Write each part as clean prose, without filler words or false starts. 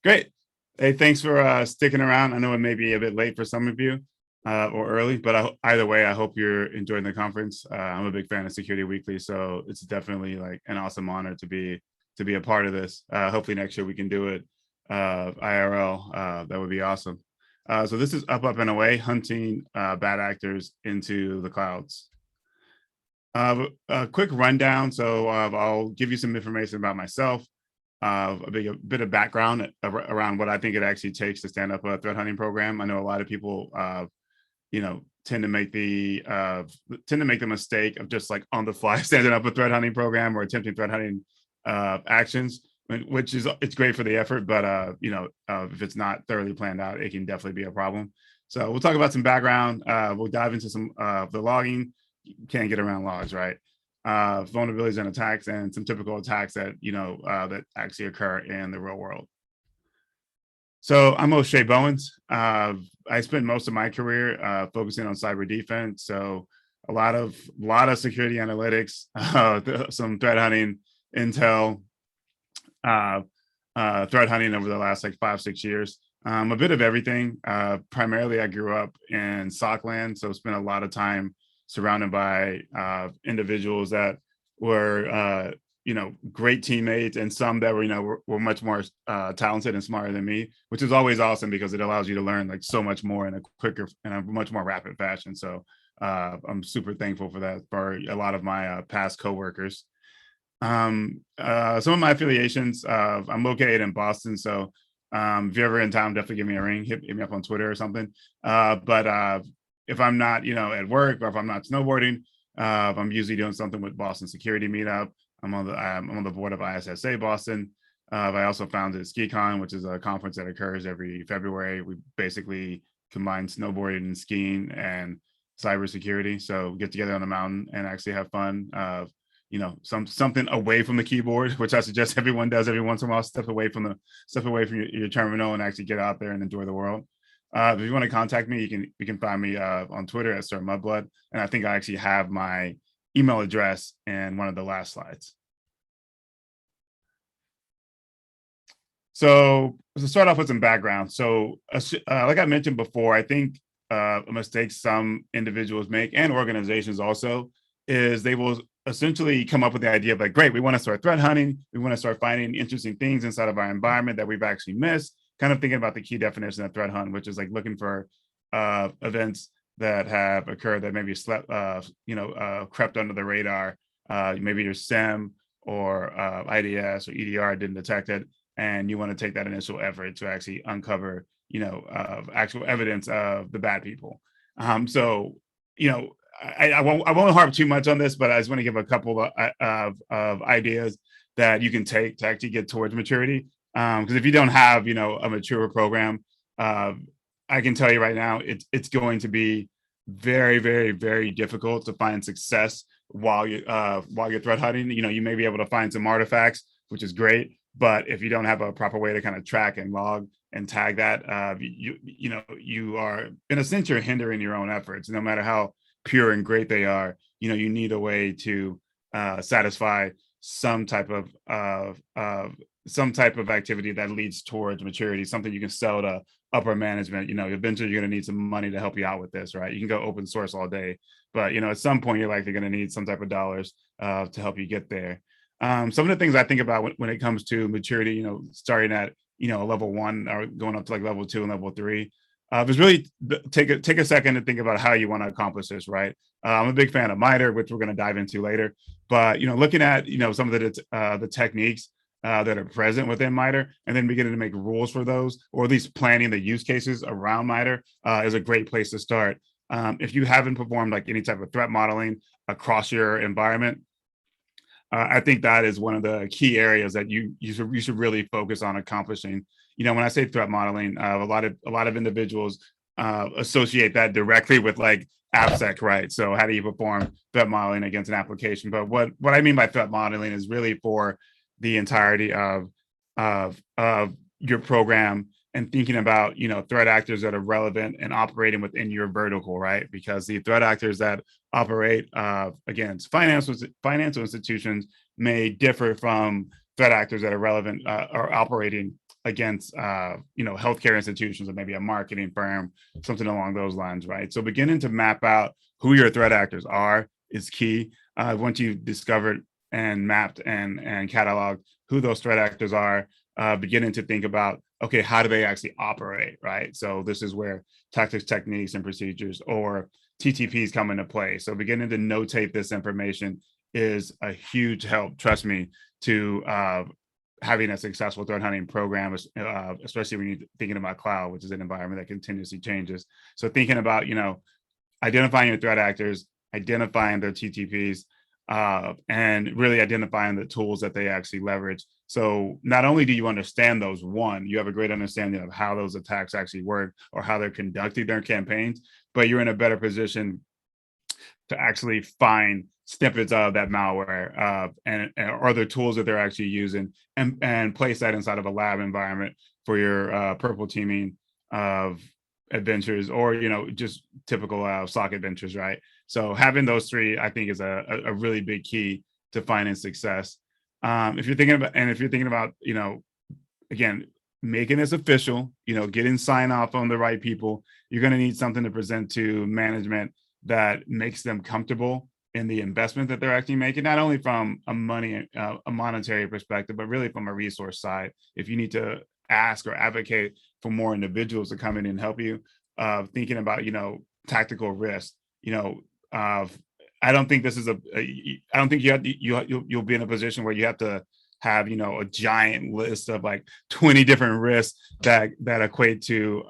Great. Hey, thanks for sticking around. I know it may be a bit late for some of you or early, but either way, I hope you're enjoying the conference. I'm a big fan of Security Weekly, so it's definitely like an awesome honor to be a part of this. Hopefully next year we can do it IRL. That would be awesome. So this is Up and Away, hunting bad actors into the clouds. A quick rundown. So I'll give you some information about myself, a bit of background around what I think it actually takes to stand up a threat hunting program. I know a lot of people, tend to make the mistake of just like on the fly standing up a threat hunting program or attempting threat hunting actions, which is it's great for the effort, but if it's not thoroughly planned out, it can definitely be a problem. So we'll talk about some background. We'll dive into some the logging. You can't get around logs, right? Vulnerabilities and attacks, and some typical attacks that that actually occur in the real world. So I'm O'Shea Bowens. I spent most of my career focusing on cyber defense. So a lot of security analytics, some threat hunting, intel, uh, threat hunting over the last like 5-6 years. A bit of everything. Primarily, I grew up in SOC land, so spent a lot of time surrounded by individuals that were great teammates, and some that were much more talented and smarter than me, which is always awesome because it allows you to learn like so much more in a quicker and a much more rapid fashion. So I'm super thankful for that for a lot of my past coworkers. Some of my affiliations, I'm located in Boston, so if you're ever in town, definitely give me a ring, hit me up on Twitter or something. But if I'm not, at work, or if I'm not snowboarding, I'm usually doing something with Boston Security Meetup. I'm on the board of ISSA Boston. I also founded SkiCon, which is a conference that occurs every February. We basically combine snowboarding and skiing and cybersecurity. So we get together on the mountain and actually have fun. Something away from the keyboard, which I suggest everyone does every once in a while. Step away from your terminal and actually get out there and enjoy the world. If you want to contact me, you can find me on Twitter at Sir Mudblood, and I think I actually have my email address in one of the last slides. So to start off with some background, so like I mentioned before, I think a mistake some individuals make, and organizations also, is they will essentially come up with the idea of like, great, we want to start threat hunting, we want to start finding interesting things inside of our environment that we've actually missed. Kind of thinking about the key definition of threat hunt, which is like looking for events that have occurred that maybe crept under the radar. Maybe your SIEM or IDS or EDR didn't detect it, and you want to take that initial effort to actually uncover, actual evidence of the bad people. So, I won't harp too much on this, but I just want to give a couple of ideas that you can take to actually get towards maturity. Because if you don't have, a mature program, I can tell you right now, it's going to be very, very, very difficult to find success while you're threat hunting. You may be able to find some artifacts, which is great, but if you don't have a proper way to kind of track and log and tag that, you are, in a sense, you're hindering your own efforts. No matter how pure and great they are, you need a way to satisfy some type of activity that leads towards maturity, something you can sell to upper management. Eventually you're going to need some money to help you out with this, right? You can go open source all day, but at some point you're likely going to need some type of dollars to help you get there. Some of the things I think about when it comes to maturity, starting at level 1 or going up to like level 2 and level 3, is really take a second to think about how you want to accomplish this, right? I'm a big fan of MITRE, which we're going to dive into later, but looking at some of the techniques that are present within MITRE, and then beginning to make rules for those, or at least planning the use cases around MITRE, is a great place to start. If you haven't performed like any type of threat modeling across your environment, I think that is one of the key areas that you should really focus on accomplishing. When I say threat modeling, a lot of individuals associate that directly with like AppSec, right? So how do you perform threat modeling against an application? But what I mean by threat modeling is really for the entirety of your program, and thinking about threat actors that are relevant and operating within your vertical, right? Because the threat actors that operate against financial institutions may differ from threat actors that are relevant or operating against healthcare institutions or maybe a marketing firm, something along those lines, right? So beginning to map out who your threat actors are is key. Once you've discovered and mapped and cataloged who those threat actors are, beginning to think about, okay, how do they actually operate, right? So this is where tactics, techniques, and procedures, or TTPs, come into play. So beginning to notate this information is a huge help, trust me, to having a successful threat hunting program, especially when you're thinking about cloud, which is an environment that continuously changes. So thinking about, identifying your threat actors, identifying their TTPs, and really identifying the tools that they actually leverage. So not only do you understand those, one, you have a great understanding of how those attacks actually work or how they're conducting their campaigns, but you're in a better position to actually find snippets of that malware and other tools that they're actually using, and place that inside of a lab environment for your purple teaming of adventures, or just typical SOC adventures, right? So having those three, I think, is a really big key to finding success. If you're thinking about, again, making this official, getting sign off on the right people, you're going to need something to present to management that makes them comfortable in the investment that they're actually making, not only from a monetary perspective, but really from a resource side. If you need to ask or advocate for more individuals to come in and help you, thinking about, tactical risk, I don't think this is I don't think you'll be in a position where you have to have, a giant list of like 20 different risks that equate to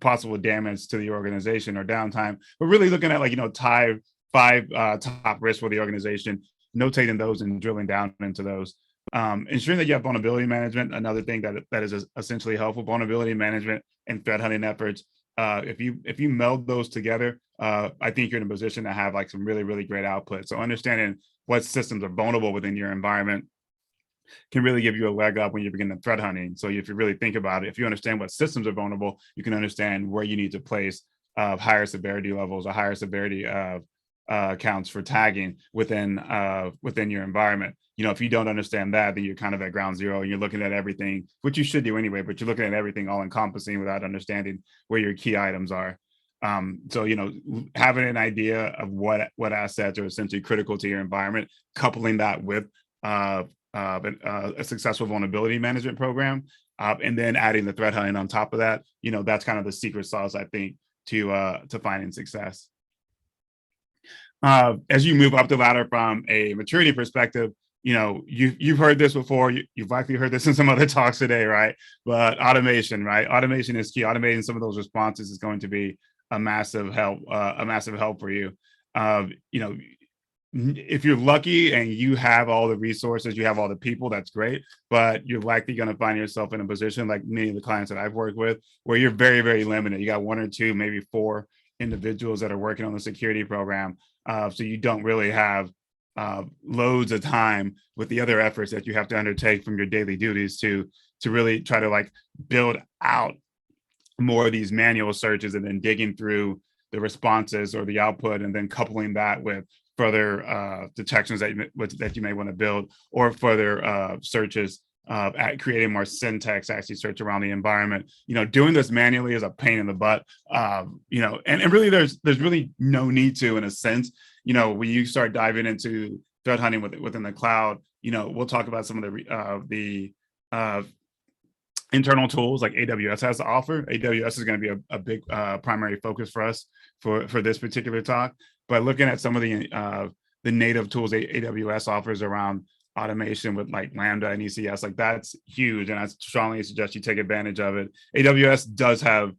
possible damage to the organization or downtime. But really looking at, like, five top risks for the organization, notating those and drilling down into those. Ensuring that you have vulnerability management, another thing that is essentially helpful. Vulnerability management and threat hunting efforts. If you meld those together, I think you're in a position to have like some really, really great output. So understanding what systems are vulnerable within your environment can really give you a leg up when you begin the threat hunting. So if you really think about it, if you understand what systems are vulnerable, you can understand where you need to place higher severity levels or higher severity counts for tagging within your environment. If you don't understand that, then you're kind of at ground zero and you're looking at everything, which you should do anyway, but you're looking at everything all encompassing without understanding where your key items are. So, having an idea of what assets are essentially critical to your environment, coupling that with a successful vulnerability management program, and then adding the threat hunting on top of that, that's kind of the secret sauce, I think, to finding success. As you move up the ladder from a maturity perspective, you've heard this before. You've likely heard this in some other talks today, right? But automation, right? Automation is key. Automating some of those responses is going to be a massive help for you. If you're lucky and you have all the resources, you have all the people, that's great. But you're likely going to find yourself in a position, like many of the clients that I've worked with, where you're very, very limited. You got one or two, maybe four individuals that are working on the security program. So you don't really have loads of time with the other efforts that you have to undertake from your daily duties to really try to like build out more of these manual searches and then digging through the responses or the output and then coupling that with further detections that you may want to build, or further searches, at creating more syntax actually search around the environment. Doing this manually is a pain in the butt. And really there's really no need to, in a sense. When you start diving into threat hunting within the cloud, we'll talk about some of the internal tools like AWS has to offer. AWS is going to be a big primary focus for us for this particular talk. But looking at some of the native tools AWS offers around automation with like Lambda and ECS, like that's huge. And I strongly suggest you take advantage of it. AWS does have,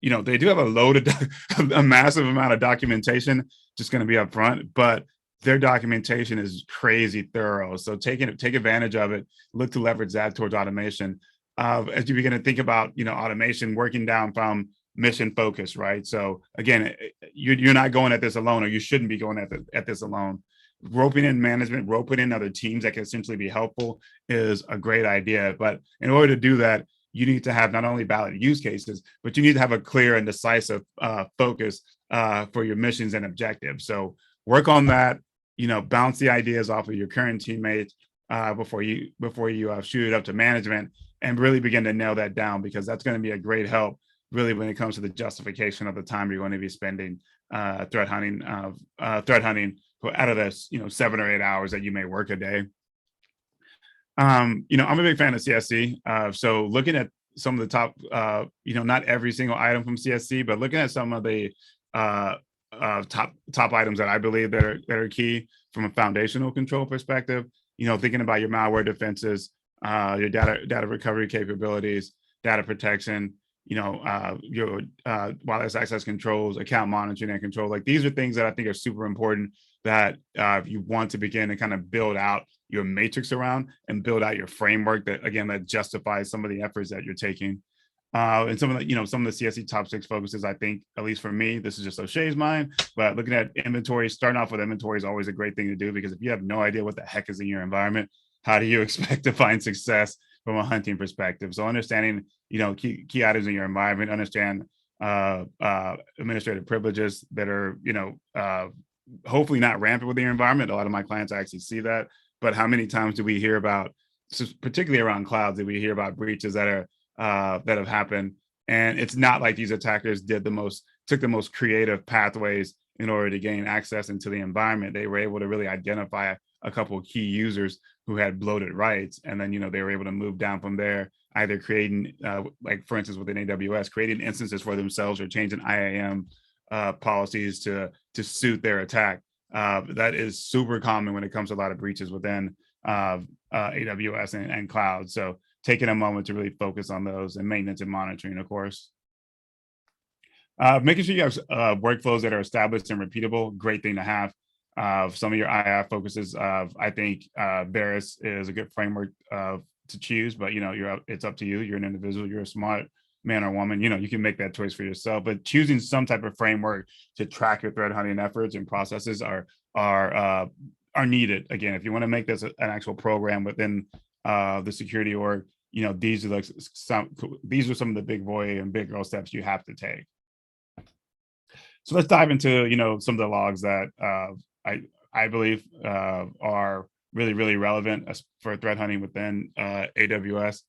they do have a massive amount of documentation, just going to be upfront, but their documentation is crazy thorough. So take advantage of it. Look to leverage that towards automation. As you begin to think about, automation, working down from mission focus, right? So again, you're not going at this alone, or you shouldn't be going at this alone. Roping in management, roping in other teams that can essentially be helpful is a great idea. But in order to do that, you need to have not only valid use cases, but you need to have a clear and decisive focus for your missions and objectives. So work on that, bounce the ideas off of your current teammates, before you shoot it up to management and really begin to nail that down, because that's going to be a great help really when it comes to the justification of the time you're going to be spending threat hunting out of this 7 or 8 hours that you may work a day. I'm a big fan of CSC. So looking at some of the top, not every single item from CSC, but looking at some of the top items that I believe that are key from a foundational control perspective. Thinking about your malware defenses, your data recovery capabilities, data protection, your wireless access controls, account monitoring and control. Like, these are things that I think are super important that you want to begin to kind of build out your matrix around and build out your framework that justifies some of the efforts that you're taking. And some of the CSC top 6 focuses, I think, at least for me, this is just O'Shea's mind, but looking at inventory, starting off with inventory is always a great thing to do, because if you have no idea what the heck is in your environment, how do you expect to find success from a hunting perspective? So understanding, key items in your environment, understand administrative privileges that are, hopefully not rampant within your environment. A lot of my clients actually see that, but how many times do we hear about, particularly around clouds, that we hear about breaches that have happened, and it's not like these attackers took the most creative pathways in order to gain access into the environment. They were able to really identify a couple of key users who had bloated rights, and then they were able to move down from there, either creating like, for instance, within AWS, creating instances for themselves or changing IAM policies to suit their attack. That is super common when it comes to a lot of breaches within AWS and cloud. So taking a moment to really focus on those, and maintenance and monitoring, of course. Making sure you have workflows that are established and repeatable, great thing to have. Some of your II focuses, I think Varus is a good framework to choose, but it's up to you. You're an individual, you're a smart man or woman, you can make that choice for yourself, but choosing some type of framework to track your threat hunting efforts and processes are needed. Again, if you want to make this an actual program within the security org, these are some of the big boy and big girl steps you have to take. So let's dive into some of the logs that I believe are really, really relevant for threat hunting within AWS.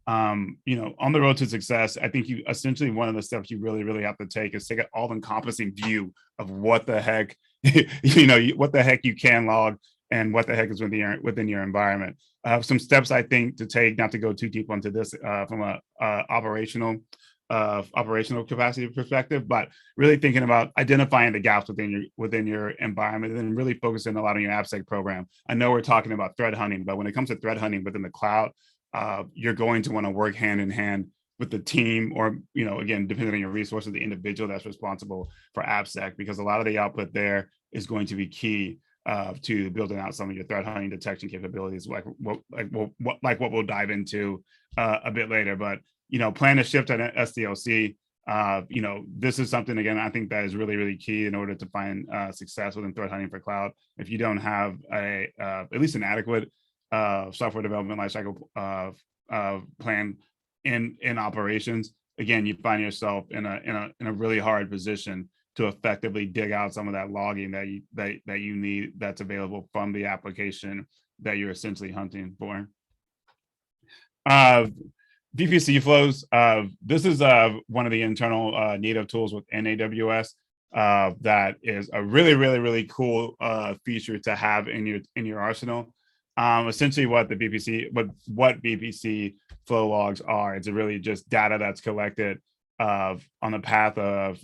On the road to success, I think one of the steps you really, really have to take is take an all-encompassing view of what the heck, what the heck you can log and what the heck is within your environment. Some steps I think to take, not to go too deep onto this from a operational capacity perspective, but really thinking about identifying the gaps within your environment, and really focusing a lot on your AppSec program. I know we're talking about threat hunting, but when it comes to threat hunting within the cloud, you're going to want to work hand in hand with the team, or again, depending on your resources, the individual that's responsible for AppSec, because a lot of the output there is going to be key to building out some of your threat hunting detection capabilities, like what we'll dive into a bit later. But plan to shift at SDLC. This is something, again, I think that is really, really key in order to find success within threat hunting for cloud. If you don't have at least an adequate software development lifecycle plan in operations, again, you find yourself in a really hard position to effectively dig out some of that logging that you need, that's available from the application that you're essentially hunting for. VPC flows. This is one of the internal native tools within AWS that is a really, really, really cool feature to have in your arsenal. Essentially, what VPC flow logs are, it's really just data that's collected on the path of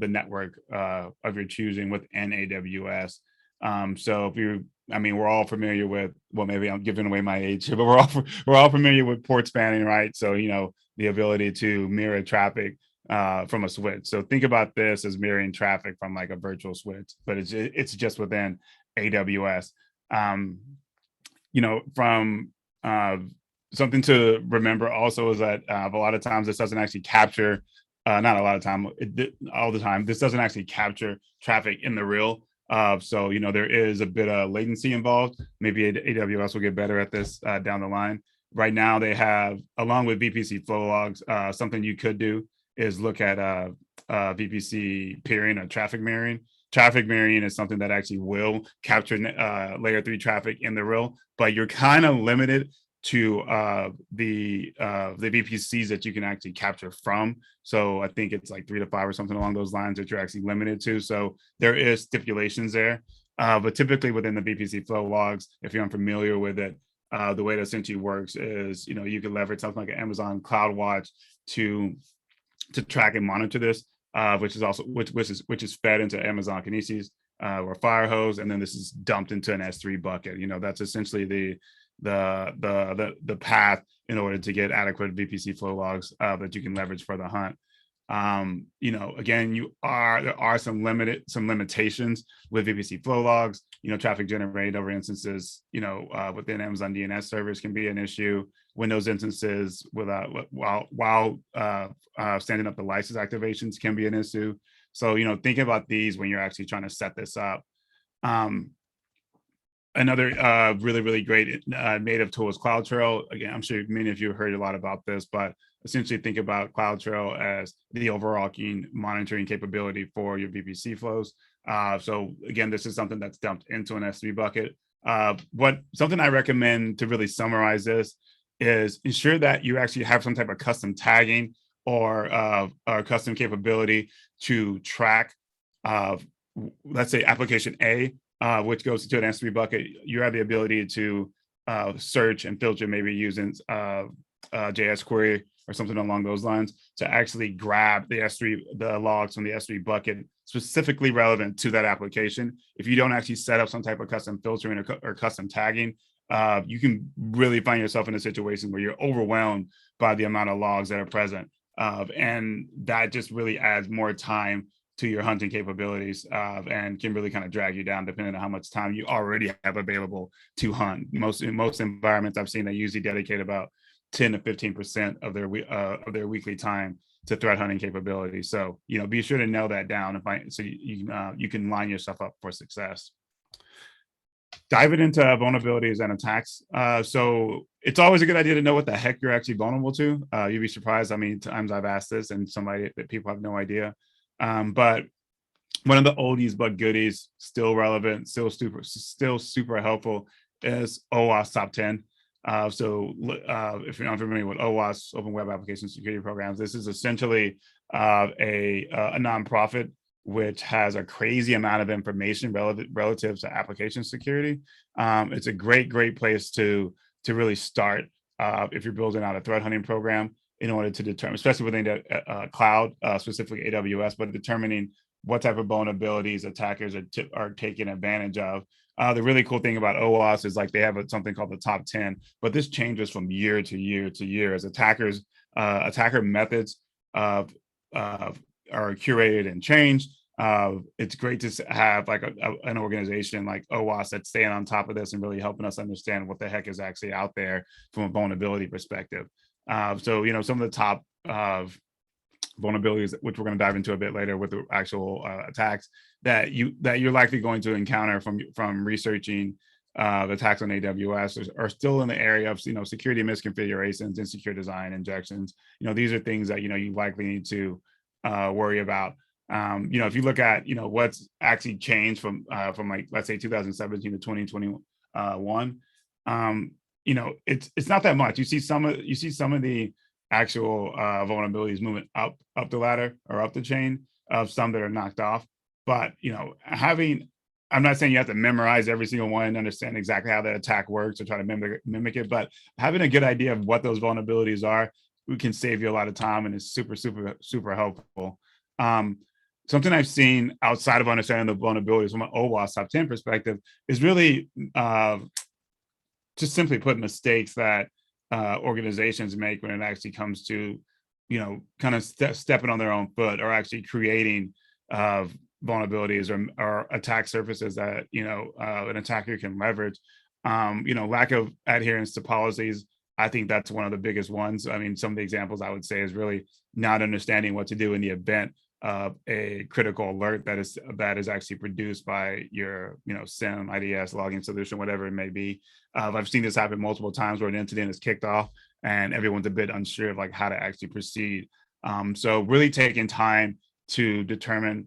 the network of your choosing within AWS. So we're all familiar with, well, maybe I'm giving away my age here, but we're all familiar with port spanning, right? So the ability to mirror traffic from a switch. So think about this as mirroring traffic from like a virtual switch, but it's just within AWS. From something to remember also is that a lot of times this doesn't actually capture, not a lot of time, all the time, this doesn't actually capture traffic in the real. So there is a bit of latency involved. Maybe AWS will get better at this down the line. Right now they have, along with VPC flow logs, something you could do is look at VPC peering or traffic mirroring. traffic mirroring is something that actually will capture layer 3 traffic in the real, but you're kind of limited to the VPCs that you can actually capture from. So I think it's like 3 to 5 or something along those lines that you're actually limited to. So there is stipulations there. But typically within the VPC flow logs, if you're unfamiliar with it, the way that essentially works is, you can leverage something like an Amazon CloudWatch to track and monitor this, which is also which is fed into Amazon Kinesis or Firehose, and then this is dumped into an S3 bucket. That's essentially the path in order to get adequate VPC flow logs that you can leverage for the hunt. Again, there are some limitations with VPC flow logs. Traffic generated over instances, within Amazon DNS servers can be an issue. Windows instances while standing up the license activations can be an issue. So, thinking about these when you're actually trying to set this up. Another really, really great native tool is CloudTrail. Again, I'm sure many of you have heard a lot about this, but essentially think about CloudTrail as the overarching monitoring capability for your VPC flows. So again, this is something that's dumped into an S3 bucket. Something I recommend to really summarize this is ensure that you actually have some type of custom tagging or custom capability to track, let's say application A, which goes into an S3 bucket. You have the ability to search and filter, maybe using JS query or something along those lines, to actually grab the logs from the S3 bucket specifically relevant to that application. If you don't actually set up some type of custom filtering or custom tagging, you can really find yourself in a situation where you're overwhelmed by the amount of logs that are present. And that just really adds more time to your hunting capabilities and can really kind of drag you down depending on how much time you already have available to hunt. In most environments I've seen, they usually dedicate about 10 to 15% of their weekly time to threat hunting capabilities. So, be sure to nail that down so you can line yourself up for success. Diving into vulnerabilities and attacks. So it's always a good idea to know what the heck you're actually vulnerable to. You'd be surprised how many times I've asked this and people have no idea. But one of the oldies but goodies, still relevant, still super helpful, is OWASP Top 10. So if you're not familiar with OWASP, Open Web Application Security Programs, this is essentially a nonprofit which has a crazy amount of information relative to application security. It's a great place to really start if you're building out a threat hunting program, in order to determine, especially within the cloud, specifically AWS, but determining what type of vulnerabilities attackers are taking advantage of. The really cool thing about OWASP is like they have something called the top 10, but this changes from year to year to year as attacker methods are curated and changed. It's great to have like an organization like OWASP that's staying on top of this and really helping us understand what the heck is actually out there from a vulnerability perspective. So, some of the top vulnerabilities, which we're going to dive into a bit later with the actual attacks that you're likely going to encounter from researching the attacks on AWS are still in the area of security misconfigurations, insecure design, injections. These are things that you likely need to worry about. If you look at what's actually changed from like, let's say 2017 to 2021. It's not that much. You see some of the actual vulnerabilities moving up the ladder or up the chain of some that are knocked off. But I'm not saying you have to memorize every single one and understand exactly how the attack works or try to mimic it, but having a good idea of what those vulnerabilities are, we can save you a lot of time, and it's super helpful. Something I've seen outside of understanding the vulnerabilities from an OWASP top 10 perspective is really just simply put, mistakes that organizations make when it actually comes to, kind of stepping on their own foot or actually creating vulnerabilities or attack surfaces that, an attacker can leverage. Lack of adherence to policies. I think that's one of the biggest ones. I mean, some of the examples I would say is really not understanding what to do in the event of a critical alert that is actually produced by your SIEM, IDS, login solution, whatever it may be. I've seen this happen multiple times where an incident is kicked off and everyone's a bit unsure of like how to actually proceed. So really taking time to determine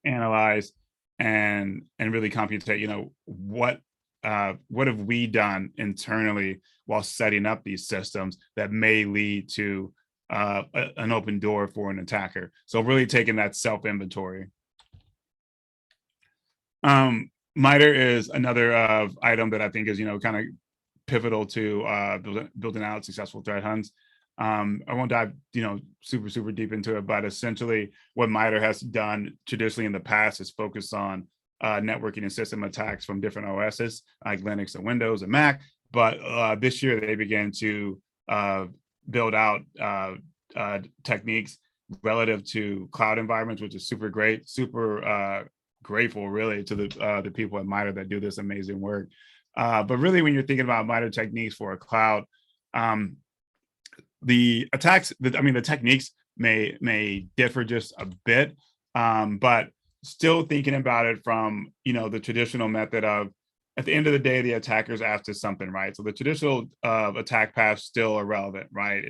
analyze, and really computate, what have we done internally while setting up these systems that may lead to an open door for an attacker. So really taking that self inventory. MITRE is another item that I think is, kind of pivotal to building out successful threat hunts. I won't dive, super deep into it, but essentially what MITRE has done traditionally in the past is focus on networking and system attacks from different OSs like Linux and Windows and Mac. But this year they began to build out techniques relative to cloud environments, which is super great, super grateful really to the people at MITRE that do this amazing work. But really, when you're thinking about MITRE techniques for a cloud, the attacks, the techniques may differ just a bit, but still thinking about it from, the traditional method of, at the end of the day, the attacker's after something, right? So the traditional attack paths still are relevant, right?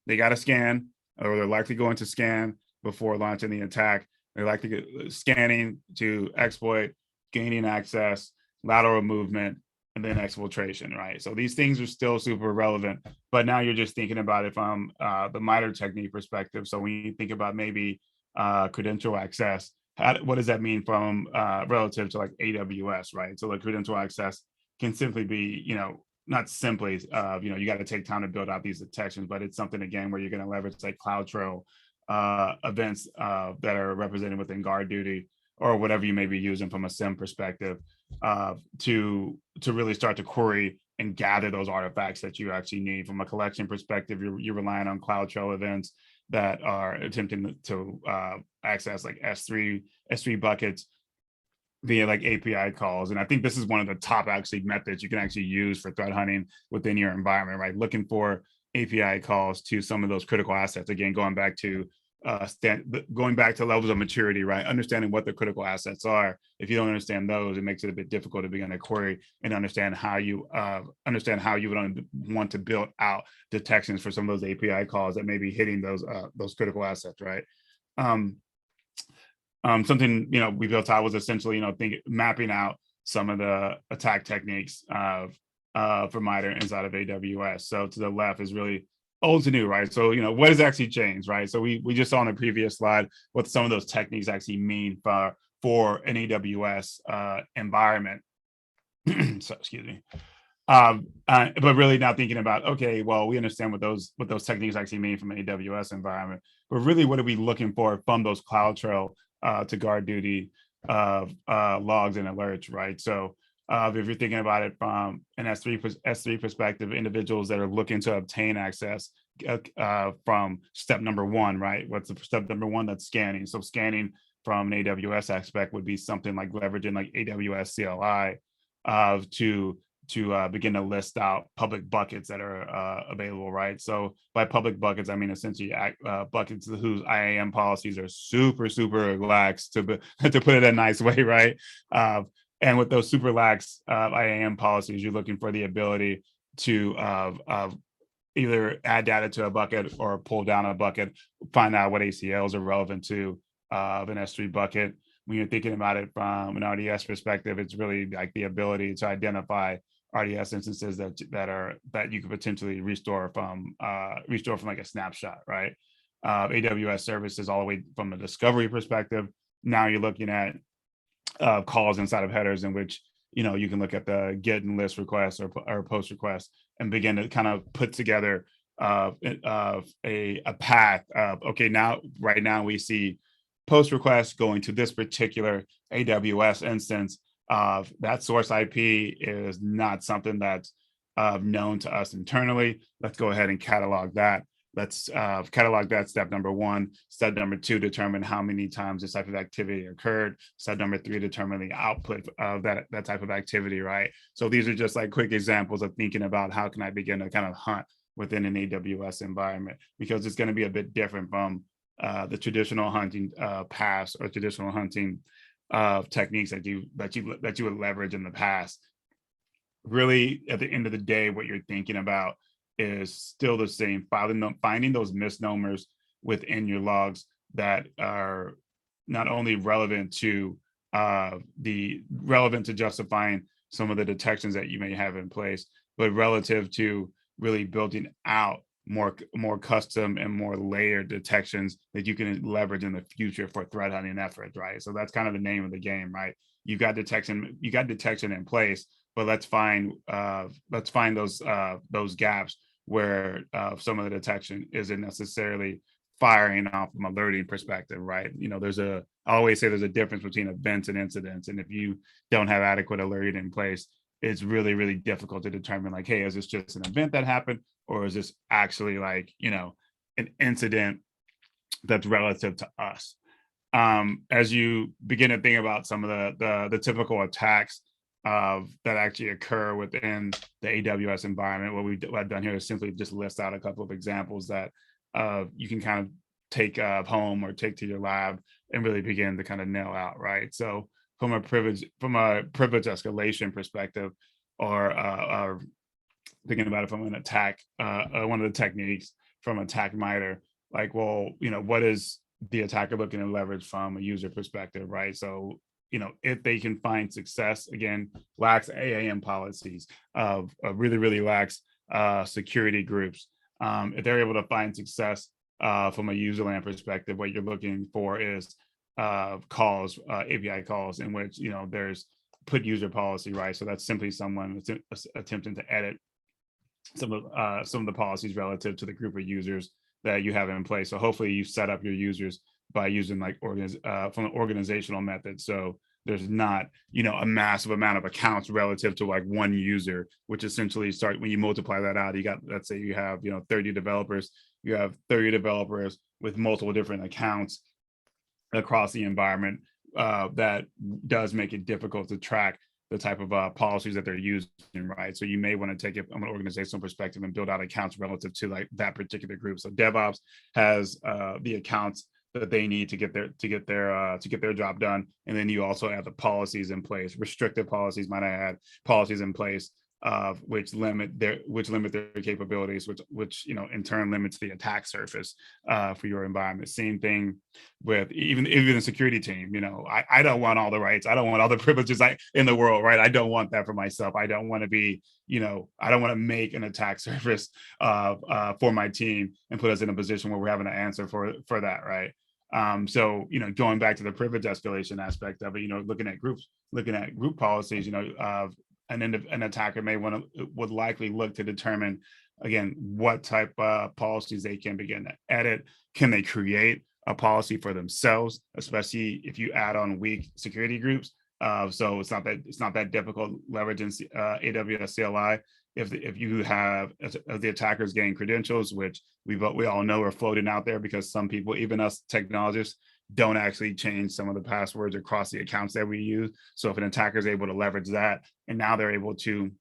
They got to scan, or they're likely going to scan before launching the attack. They like to get scanning to exploit, gaining access, lateral movement, and then exfiltration, right? So these things are still super relevant, but now you're just thinking about it from the MITRE technique perspective. So when you think about maybe credential access, what does that mean from relative to like AWS, right? So the credential access can simply be, not simply, you got to take time to build out these detections, but it's something, again, where you're going to leverage like CloudTrail events that are represented within guard duty or whatever you may be using from a SIM perspective to really start to query and gather those artifacts that you actually need. From a collection perspective, you're relying on CloudTrail events that are attempting to access like S3 buckets via like API calls. And I think this is one of the top actually methods you can actually use for threat hunting within your environment, right? Looking for API calls to some of those critical assets. Again, going back to levels of maturity, right? Understanding what the critical assets are. If you don't understand those, it makes it a bit difficult to begin to query and understand how you would want to build out detections for some of those API calls that may be hitting those critical assets, right? Something we built out was essentially mapping out some of the attack techniques for MITRE inside of AWS. So to the left is really old to new, right? So what has actually changed, right? So we just saw on the previous slide what some of those techniques actually mean for an AWS environment. So excuse me. But really now thinking about, okay, well, we understand what those techniques actually mean from an AWS environment, but really what are we looking for from those CloudTrail to guard duty logs and alerts, right? So if you're thinking about it from an S3 perspective, individuals that are looking to obtain access from step number one, right? What's the step number one? That's scanning. So scanning from an AWS aspect would be something like leveraging like AWS CLI to begin to list out public buckets that are available, right? So by public buckets, I mean essentially buckets whose IAM policies are super lax, to put it a nice way, right? And with those super lax IAM policies, you're looking for the ability to either add data to a bucket or pull down a bucket, find out what ACLs are relevant to an S3 bucket. When you're thinking about it from an RDS perspective, it's really like the ability to identify RDS instances that you could potentially restore from like a snapshot, right? AWS services all the way from a discovery perspective. Now you're looking at calls inside of headers in which you can look at the get and list requests or post requests and begin to kind of put together a path of, okay, right now we see post requests going to this particular AWS instance. That source IP is not something that's known to us internally. Let's go ahead and catalog that. Let's catalog that, step number one. Step number two, determine how many times this type of activity occurred. Step number three, determine the output of that type of activity, right? So these are just like quick examples of thinking about how can I begin to kind of hunt within an AWS environment, because it's going to be a bit different from the traditional hunting paths or traditional hunting techniques that you would leverage in the past. Really, at the end of the day, what you're thinking about is still the same, finding those misnomers within your logs that are not only relevant to justifying some of the detections that you may have in place, but relative to really building out more custom and more layered detections that you can leverage in the future for threat hunting efforts, right? So that's kind of the name of the game, right? You got detection in place, but let's find those gaps where some of the detection isn't necessarily firing off from alerting perspective, right? I always say there's a difference between events and incidents, and if you don't have adequate alerting in place, it's really, really difficult to determine, like, hey, is this just an event that happened, or is this actually like, an incident that's relative to us? As you begin to think about some of the typical attacks that actually occur within the AWS environment, what I've done here is simply just list out a couple of examples that you can kind of take home or take to your lab and really begin to kind of nail out, right? So from a privilege escalation perspective, or thinking about it from an attack, one of the techniques from attack MITRE, like, well, what is the attacker looking to leverage from a user perspective, right? So, if they can find success, again, lax AAM policies, really, really lax security groups. If they're able to find success from a user land perspective, what you're looking for is calls, API calls, in which, there's put user policy, right? So that's simply someone attempting to edit some of the policies relative to the group of users that you have in place. So hopefully you set up your users by using like from an organizational method. So there's not, a massive amount of accounts relative to like one user, which essentially when you multiply that out, you got, let's say you have, 30 developers, you have 30 developers with multiple different accounts across the environment. That does make it difficult to track the type of policies that they're using, right? So you may want to take it from an organizational perspective and build out accounts relative to like that particular group. So DevOps has the accounts that they need to get their job done, and then you also have the policies in place, restrictive policies, might I add, policies in place which limit their capabilities, which in turn limits the attack surface for your environment. Same thing with even the security team. I don't want all the rights, I don't want all the privileges in the world, right? I don't want that for myself. I don't want to be, I don't want to make an attack surface for my team and put us in a position where we're having to answer for that, right? So going back to the privilege escalation aspect of it, looking at group policies, an attacker would likely look to determine, again, what type of policies they can begin to edit. Can they create a policy for themselves, especially if you add on weak security groups? So it's not that difficult leveraging AWS CLI. If you have the attackers gain credentials, which we all know are floating out there, because some people, even us technologists, don't actually change some of the passwords across the accounts that we use. So if an attacker is able to leverage that, and now they're able to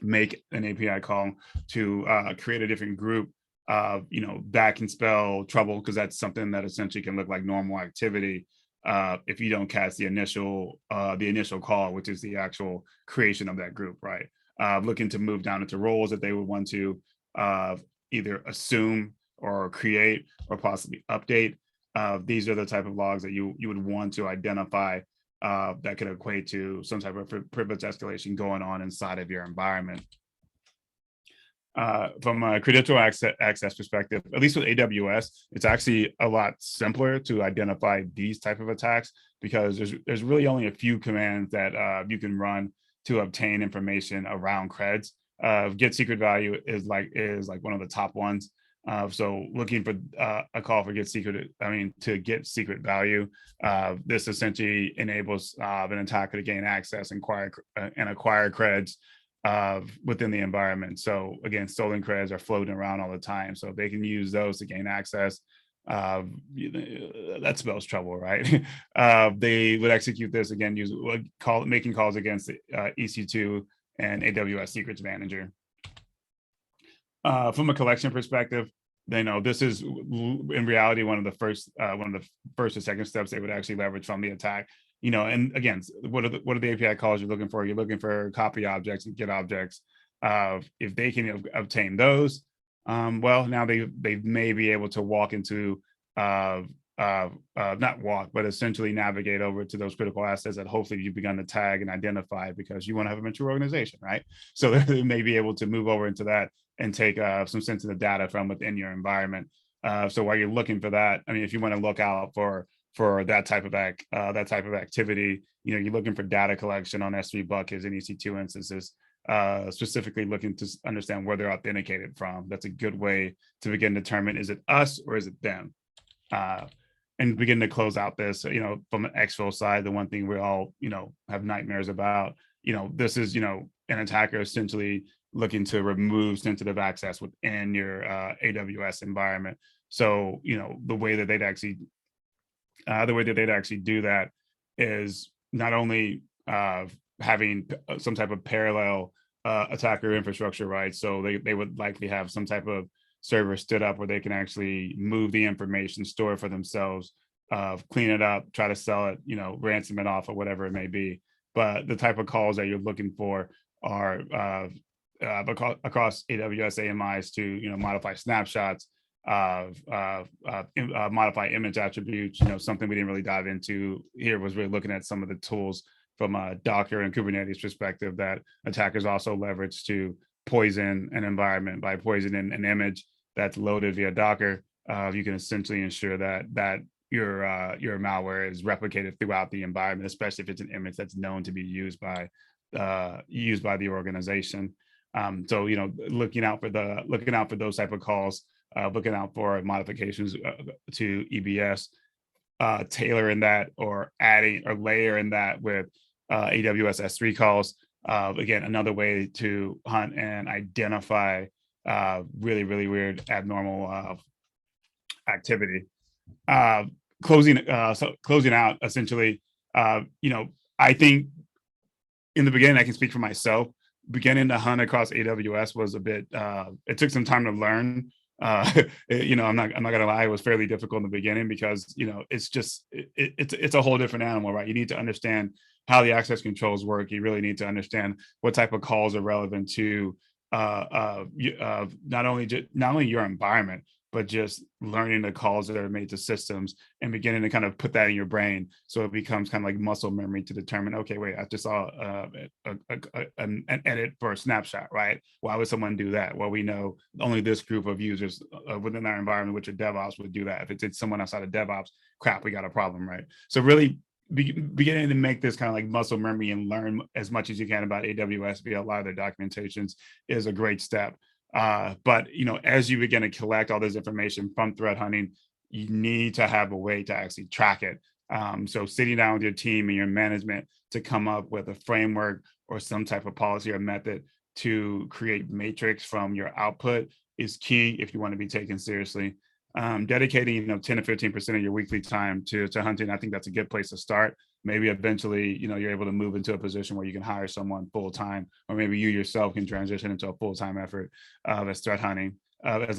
make an API call to create a different group, that can spell trouble, because that's something that essentially can look like normal activity if you don't catch the initial call, which is the actual creation of that group, right? Looking to move down into roles that they would want to either assume or create or possibly update. These are the type of logs that you would want to identify that could equate to some type of privilege escalation going on inside of your environment. From a credential access perspective, at least with AWS, it's actually a lot simpler to identify these type of attacks, because there's really only a few commands that you can run to obtain information around creds. Get secret value is like one of the top ones. So looking for a call for to get secret value. This essentially enables an attacker to gain access and acquire creds within the environment. So again, stolen creds are floating around all the time. So if they can use those to gain access, that spells trouble, right? They would execute this again, making calls against EC2 and AWS Secrets Manager. From a collection perspective, this is in reality one of the first or second steps they would actually leverage from the attack. And again, what are the API calls you're looking for? You're looking for copy objects and get objects. If they can obtain those, well, now they may be able to walk into not walk, but essentially navigate over to those critical assets that hopefully you've begun to tag and identify because you want to have a mature organization, right? So they may be able to move over into that and take some sensitive data from within your environment. So while you're looking for that, I mean, if you want to look out for that type of activity, you're looking for data collection on S3 buckets and EC2 instances, specifically looking to understand where they're authenticated from. That's a good way to begin to determine, is it us or is it them? And begin to close out this, from an exfil side, the one thing we all, have nightmares about, this is, an attacker essentially looking to remove sensitive access within your AWS environment. So, the way that they'd actually do that is not only having some type of parallel attacker infrastructure, right? So they would likely have some type of server stood up where they can actually move the information, store it for themselves, clean it up, try to sell it, ransom it off or whatever it may be. But the type of calls that you're looking for are across AWS AMIs to, modify snapshots, modify image attributes. Something we didn't really dive into here was really looking at some of the tools from a Docker and Kubernetes perspective that attackers also leverage to poison an environment by poisoning an image that's loaded via Docker. You can essentially ensure that your malware is replicated throughout the environment, especially if it's an image that's known to be used by the organization. So looking out for those type of calls, looking out for modifications to EBS, tailoring that or adding or layering that with AWS S3 calls. Again, another way to hunt and identify really, really weird, abnormal activity. Closing out, essentially, I think in the beginning, I can speak for myself, beginning to hunt across AWS was a bit, it took some time to learn. I'm not gonna lie, it was fairly difficult in the beginning because, it's a whole different animal, right? You need to understand how the access controls work. You really need to understand what type of calls are relevant to not only your environment, but just learning the calls that are made to systems and beginning to kind of put that in your brain. So it becomes kind of like muscle memory to determine, okay, wait, I just saw an edit for a snapshot, right? Why would someone do that? Well, we know only this group of users within our environment, which are DevOps, would do that. If it's someone outside of DevOps, crap, we got a problem, right? So really beginning to make this kind of like muscle memory and learn as much as you can about AWS via a lot of their documentations is a great step. But as you begin to collect all this information from threat hunting, you need to have a way to actually track it. So sitting down with your team and your management to come up with a framework or some type of policy or method to create matrix from your output is key if you want to be taken seriously. Dedicating 10 to 15% of your weekly time to hunting, I think that's a good place to start. Maybe eventually you're able to move into a position where you can hire someone full time, or maybe you yourself can transition into a full time effort as a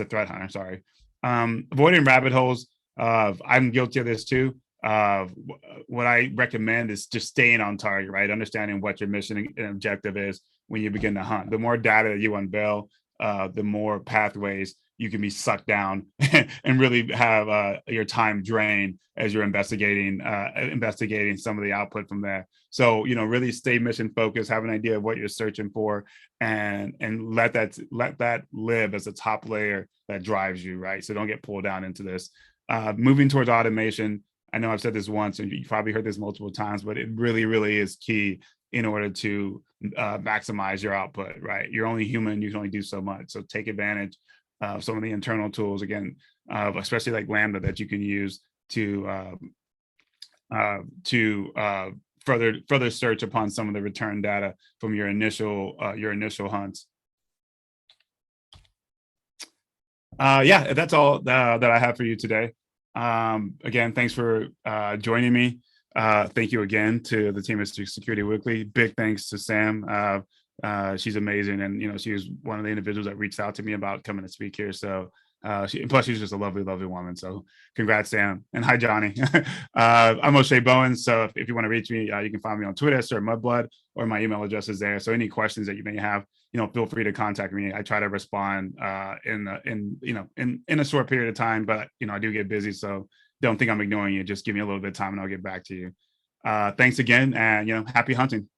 threat hunter. Sorry. Avoiding rabbit holes. I'm guilty of this too. What I recommend is just staying on target, right? Understanding what your mission and objective is when you begin to hunt. The more data that you unveil, the more pathways you can be sucked down and really have your time drained as you're investigating some of the output from there. So really stay mission focused, have an idea of what you're searching for, and let that live as a top layer that drives you, right? So don't get pulled down into this. Moving towards automation. I know I've said this once, and you've probably heard this multiple times, but it really, really is key in order to maximize your output, right? You're only human, you can only do so much. So take advantage of some of the internal tools, again, especially like Lambda, that you can use to further search upon some of the return data from your initial hunts. Yeah, that's all that I have for you today. Again, thanks for joining me. Thank you again to the team at Security Weekly. Big thanks to Sam. She's amazing, and she was one of the individuals that reached out to me about coming to speak here. So plus she's just a lovely, lovely woman. So congrats, Sam, and hi, Johnny. I'm O'Shea Bowens. So if you want to reach me, you can find me on Twitter, Sir Mudblood, or my email address is there. So any questions that you may have, feel free to contact me. I try to respond in a short period of time, but I do get busy. So don't think I'm ignoring you. Just give me a little bit of time and I'll get back to you. Thanks again, and happy hunting.